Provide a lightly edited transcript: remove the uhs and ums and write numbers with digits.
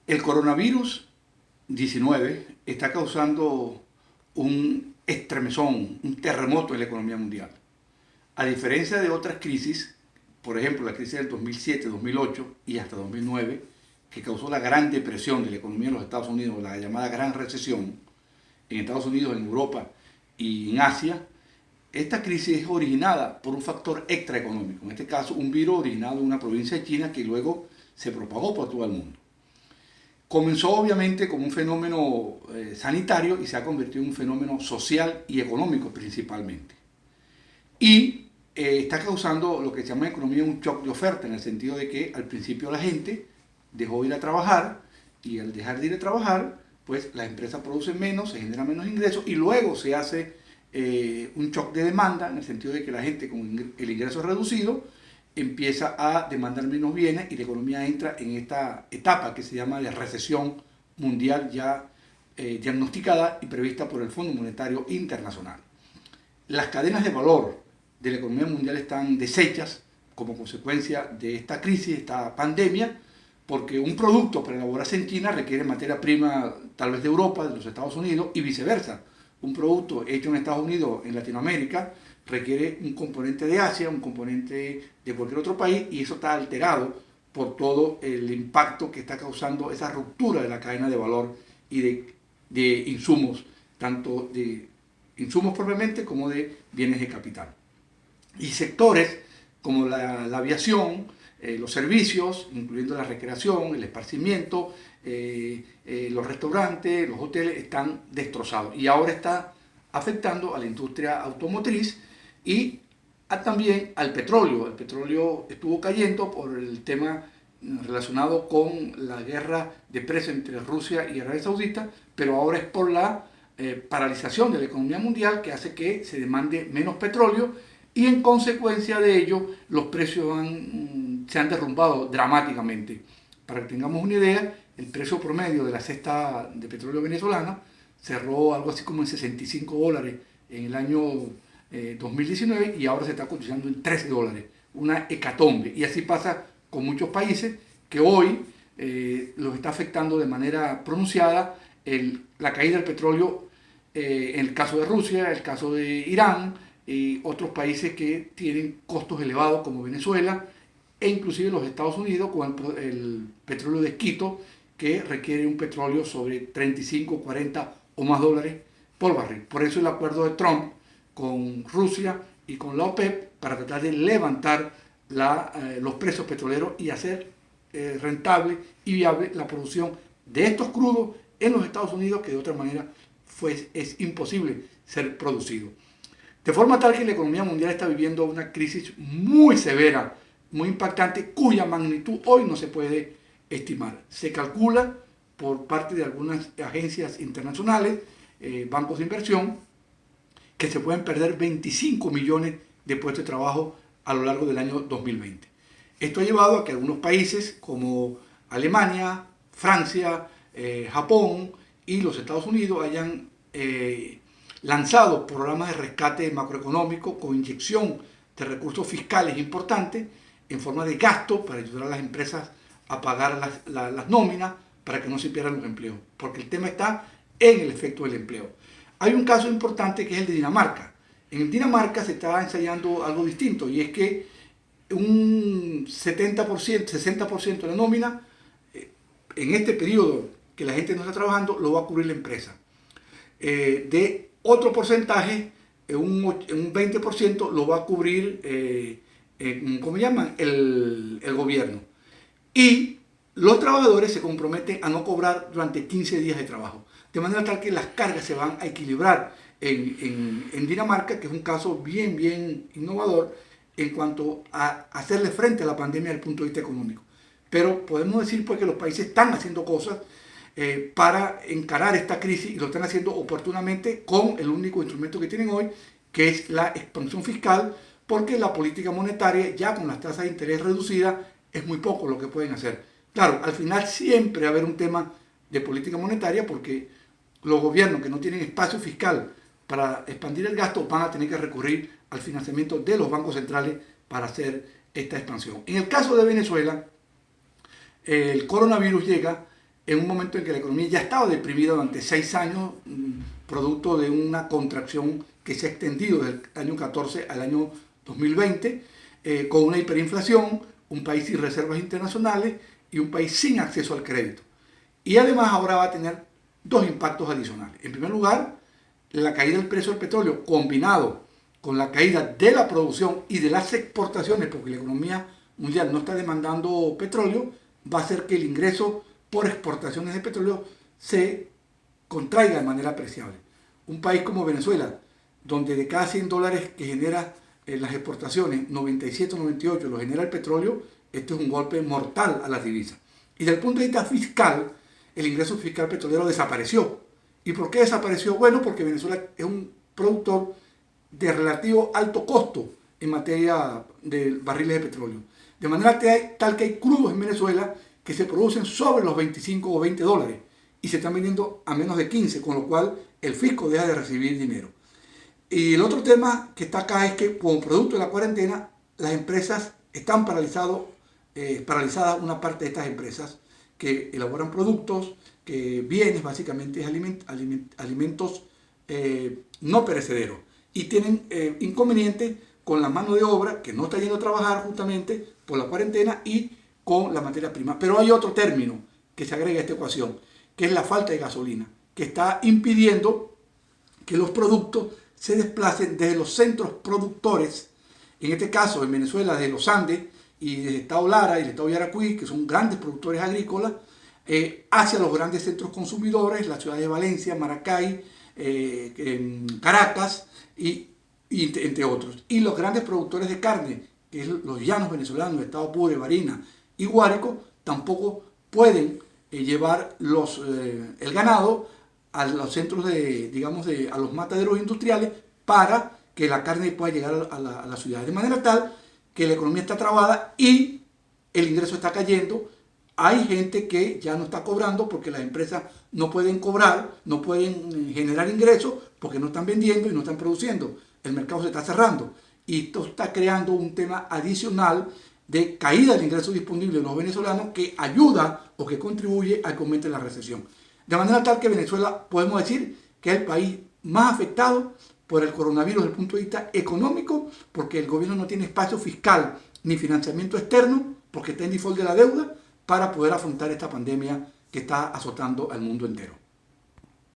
El coronavirus 19 está causando un estremezón, un terremoto en la economía mundial. A diferencia de otras crisis, por ejemplo la crisis del 2007, 2008 y hasta 2009, que causó la gran depresión de la economía de los Estados Unidos, la llamada gran recesión, en Estados Unidos, en Europa y en Asia, esta crisis es originada por un factor extraeconómico, en este caso un virus originado en una provincia de China que luego se propagó por todo el mundo. Comenzó obviamente como un fenómeno sanitario y se ha convertido en un fenómeno social y económico principalmente. Y está causando lo que se llama en economía un shock de oferta, en el sentido de que al principio la gente dejó de ir a trabajar y al dejar de ir a trabajar, pues las empresas producen menos, se generan menos ingresos y luego se hace un shock de demanda, en el sentido de que la gente con el ingreso reducido empieza a demandar menos bienes y la economía entra en esta etapa que se llama de recesión mundial ya diagnosticada y prevista por el Fondo Monetario Internacional. Las cadenas de valor de la economía mundial están deshechas como consecuencia de esta crisis, esta pandemia, porque un producto para elaborarse en China requiere materia prima tal vez de Europa, de los Estados Unidos y viceversa. Un producto hecho en Estados Unidos, en Latinoamérica, requiere un componente de Asia, un componente de cualquier otro país, y eso está alterado por todo el impacto que está causando esa ruptura de la cadena de valor y de insumos, tanto de insumos propiamente como de bienes de capital. Y sectores como la aviación, los servicios, incluyendo la recreación, el esparcimiento, los restaurantes, los hoteles, están destrozados. Y ahora está afectando a la industria automotriz y también al petróleo. El petróleo estuvo cayendo por el tema relacionado con la guerra de precios entre Rusia y Arabia Saudita, pero ahora es por la paralización de la economía mundial que hace que se demande menos petróleo y en consecuencia de ello los precios se han derrumbado dramáticamente. Para que tengamos una idea, el precio promedio de la cesta de petróleo venezolana cerró algo así como en $65 en el año 2019 y ahora se está cotizando en $13, una hecatombe. Y así pasa con muchos países que hoy los está afectando de manera pronunciada la caída del petróleo, en el caso de Rusia, el caso de Irán y otros países que tienen costos elevados como Venezuela e inclusive los Estados Unidos con el petróleo de esquisto que requiere un petróleo sobre 35, 40 o más dólares por barril. Por eso el acuerdo de Trump con Rusia y con la OPEP para tratar de levantar los precios petroleros y hacer rentable y viable la producción de estos crudos en los Estados Unidos, que de otra manera es imposible ser producido. De forma tal que la economía mundial está viviendo una crisis muy severa, muy impactante, cuya magnitud hoy no se puede estimar. Se calcula por parte de algunas agencias internacionales, bancos de inversión, que se pueden perder 25 millones de puestos de trabajo a lo largo del año 2020. Esto ha llevado a que algunos países como Alemania, Francia, Japón y los Estados Unidos hayan lanzado programas de rescate macroeconómico con inyección de recursos fiscales importantes en forma de gasto para ayudar a las empresas a pagar las nóminas para que no se pierdan los empleos, porque el tema está en el efecto del empleo. Hay un caso importante que es el de Dinamarca. En Dinamarca se está ensayando algo distinto y es que un 70%, 60% de la nómina en este periodo que la gente no está trabajando lo va a cubrir la empresa. De otro porcentaje, un 20% lo va a cubrir, ¿cómo llaman? El gobierno. Y los trabajadores se comprometen a no cobrar durante 15 días de trabajo. De manera tal que las cargas se van a equilibrar en Dinamarca, que es un caso bien, bien innovador en cuanto a hacerle frente a la pandemia desde el punto de vista económico. Pero podemos decir pues que los países están haciendo cosas para encarar esta crisis y lo están haciendo oportunamente con el único instrumento que tienen hoy, que es la expansión fiscal, porque la política monetaria, ya con las tasas de interés reducidas, es muy poco lo que pueden hacer. Claro, al final siempre va a haber un tema de política monetaria porque los gobiernos que no tienen espacio fiscal para expandir el gasto van a tener que recurrir al financiamiento de los bancos centrales para hacer esta expansión. En el caso de Venezuela, el coronavirus llega en un momento en que la economía ya estaba deprimida durante 6 años, producto de una contracción que se ha extendido desde el año 14 al año 2020, con una hiperinflación, un país sin reservas internacionales y un país sin acceso al crédito. Y además ahora va a tener dos impactos adicionales. En primer lugar, la caída del precio del petróleo combinado con la caída de la producción y de las exportaciones, porque la economía mundial no está demandando petróleo, va a hacer que el ingreso por exportaciones de petróleo se contraiga de manera apreciable. Un país como Venezuela, donde de cada 100 dólares que genera las exportaciones, 97 o 98 lo genera el petróleo, esto es un golpe mortal a las divisas. Y desde el punto de vista fiscal, el ingreso fiscal petrolero desapareció. ¿Y por qué desapareció? Bueno, porque Venezuela es un productor de relativo alto costo en materia de barriles de petróleo. De manera tal que hay crudos en Venezuela que se producen sobre los 25 o 20 dólares y se están vendiendo a menos de 15, con lo cual el fisco deja de recibir dinero. Y el otro tema que está acá es que como producto de la cuarentena, las empresas están paralizadas, una parte de estas empresas que elaboran productos, que bienes básicamente es alimentos no perecederos, y tienen inconvenientes con la mano de obra que no está yendo a trabajar justamente por la cuarentena y con la materia prima. Pero hay otro término que se agrega a esta ecuación, que es la falta de gasolina, que está impidiendo que los productos se desplacen desde los centros productores, en este caso en Venezuela desde los Andes y desde el estado Lara y el estado Yaracuy, que son grandes productores agrícolas, hacia los grandes centros consumidores, las ciudades de Valencia, Maracay, Caracas y entre otros. Y los grandes productores de carne, que es los llanos venezolanos, el estado Apure, Barinas y Guárico, tampoco pueden llevar el ganado a los centros a los mataderos industriales para que la carne pueda llegar a la ciudad. De manera tal que la economía está trabada y el ingreso está cayendo. Hay gente que ya no está cobrando porque las empresas no pueden cobrar, no pueden generar ingresos porque no están vendiendo y no están produciendo. El mercado se está cerrando y esto está creando un tema adicional de caída del ingreso disponible de los venezolanos que ayuda o que contribuye a que aumente la recesión. De manera tal que Venezuela podemos decir que es el país más afectado por el coronavirus desde el punto de vista económico, porque el gobierno no tiene espacio fiscal ni financiamiento externo, porque está en default de la deuda, para poder afrontar esta pandemia que está azotando al mundo entero.